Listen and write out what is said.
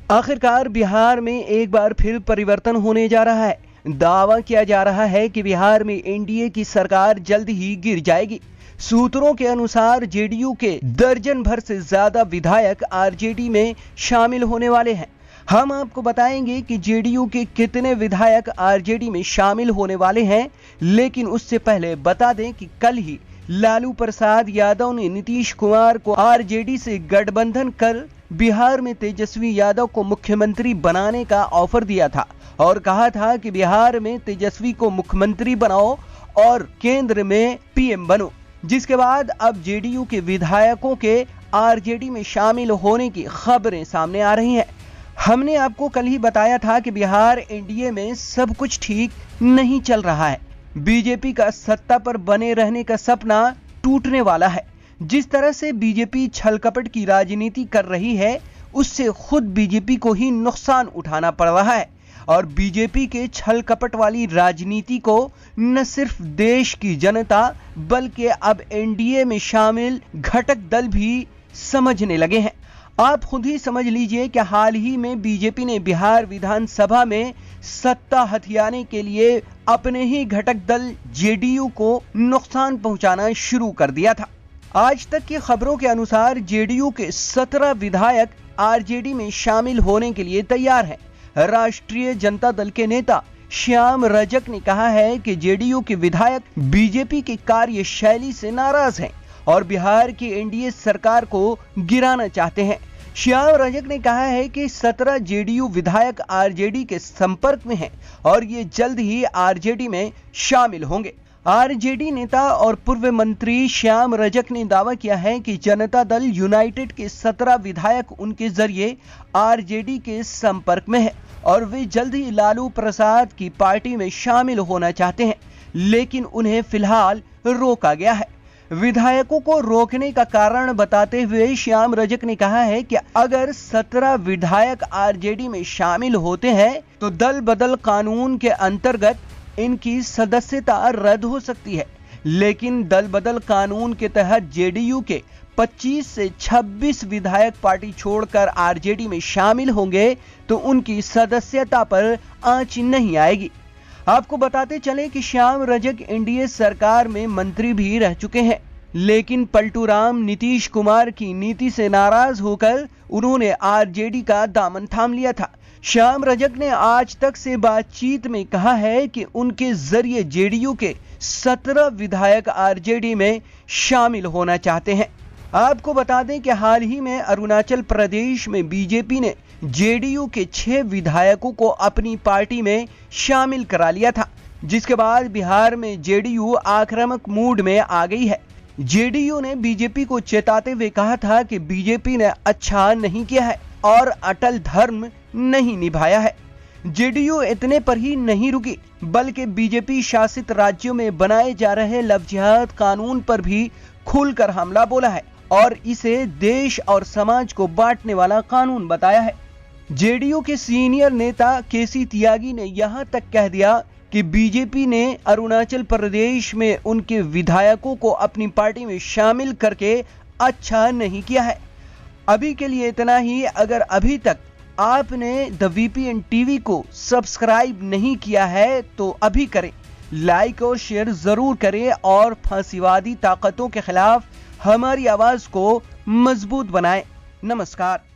आखिरकार बिहार में एक बार फिर परिवर्तन होने जा रहा है। दावा किया जा रहा है कि बिहार में एनडीए की सरकार जल्द ही गिर जाएगी। सूत्रों के अनुसार जेडीयू के दर्जन भर से ज्यादा विधायक आरजेडी में शामिल होने वाले हैं। हम आपको बताएंगे कि जेडीयू के कितने विधायक आरजेडी में शामिल होने वाले हैं, लेकिन उससे पहले बता दें कि कल ही लालू प्रसाद यादव ने नीतीश कुमार को आरजेडी से गठबंधन कर बिहार में तेजस्वी यादव को मुख्यमंत्री बनाने का ऑफर दिया था और कहा था कि बिहार में तेजस्वी को मुख्यमंत्री बनाओ और केंद्र में पीएम बनो। जिसके बाद अब जेडीयू के विधायकों के आरजेडी में शामिल होने की खबरें सामने आ रही हैं। हमने आपको कल ही बताया था कि बिहार एनडीए में सब कुछ ठीक नहीं चल रहा है। बीजेपी का सत्ता पर बने रहने का सपना टूटने वाला है। जिस तरह से बीजेपी छलकपट की राजनीति कर रही है, उससे खुद बीजेपी को ही नुकसान उठाना पड़ रहा है और बीजेपी के छलकपट वाली राजनीति को न सिर्फ देश की जनता बल्कि अब एनडीए में शामिल घटक दल भी समझने लगे हैं। आप खुद ही समझ लीजिए कि हाल ही में बीजेपी ने बिहार विधानसभा में सत्ता हथियाने के लिए अपने ही घटक दल जेडीयू को नुकसान पहुंचाना शुरू कर दिया था। आज तक की खबरों के अनुसार जेडीयू के 17 विधायक आरजेडी में शामिल होने के लिए तैयार हैं। राष्ट्रीय जनता दल के नेता श्याम रजक ने कहा है कि जेडीयू के विधायक बीजेपी की कार्यशैली से नाराज हैं और बिहार की एनडीए सरकार को गिराना चाहते हैं। श्याम रजक ने कहा है कि 17 जेडीयू विधायक आरजेडी के संपर्क में हैं और ये जल्द ही आरजेडी में शामिल होंगे। आरजेडी नेता और पूर्व मंत्री श्याम रजक ने दावा किया है कि जनता दल यूनाइटेड के 17 विधायक उनके जरिए आरजेडी के संपर्क में है और वे जल्द ही लालू प्रसाद की पार्टी में शामिल होना चाहते हैं, लेकिन उन्हें फिलहाल रोका गया है। विधायकों को रोकने का कारण बताते हुए श्याम रजक ने कहा है कि अगर 17 विधायक आरजेडी में शामिल होते हैं तो दल बदल कानून के अंतर्गत इनकी सदस्यता रद्द हो सकती है, लेकिन दल बदल कानून के तहत जेडीयू के 25 से 26 विधायक पार्टी छोड़कर आरजेडी में शामिल होंगे तो उनकी सदस्यता पर आंच नहीं आएगी। आपको बताते चले कि श्याम रजक एनडीए सरकार में मंत्री भी रह चुके हैं, लेकिन पलटूराम नीतीश कुमार की नीति से नाराज होकर उन्होंने आरजेडी का दामन थाम लिया था। श्याम रजक ने आज तक से बातचीत में कहा है कि उनके जरिए जेडीयू के 17 विधायक आरजेडी में शामिल होना चाहते हैं। आपको बता दें कि हाल ही में अरुणाचल प्रदेश में बीजेपी ने जेडीयू के 6 विधायकों को अपनी पार्टी में शामिल करा लिया था, जिसके बाद बिहार में जेडीयू आक्रामक मूड में आ गई है। जेडीयू ने बीजेपी को चेताते हुए कहा था कि बीजेपी ने अच्छा नहीं किया है और अटल धर्म नहीं निभाया है। जेडीयू इतने पर ही नहीं रुकी, बल्कि बीजेपी शासित राज्यों में बनाए जा रहे लव जिहाद कानून पर भी खुलकर हमला बोला है और इसे देश और समाज को बांटने वाला कानून बताया है। जेडीयू के सीनियर नेता केसी त्यागी ने यहां तक कह दिया कि बीजेपी ने अरुणाचल प्रदेश में उनके विधायकों को अपनी पार्टी में शामिल करके अच्छा नहीं किया है। अभी के लिए इतना ही। अगर अभी तक आपने द वीपीएन टीवी को सब्सक्राइब नहीं किया है तो अभी करें, लाइक और शेयर जरूर करें और फांसीवादी ताकतों के खिलाफ हमारी आवाज को मजबूत बनाएं। नमस्कार।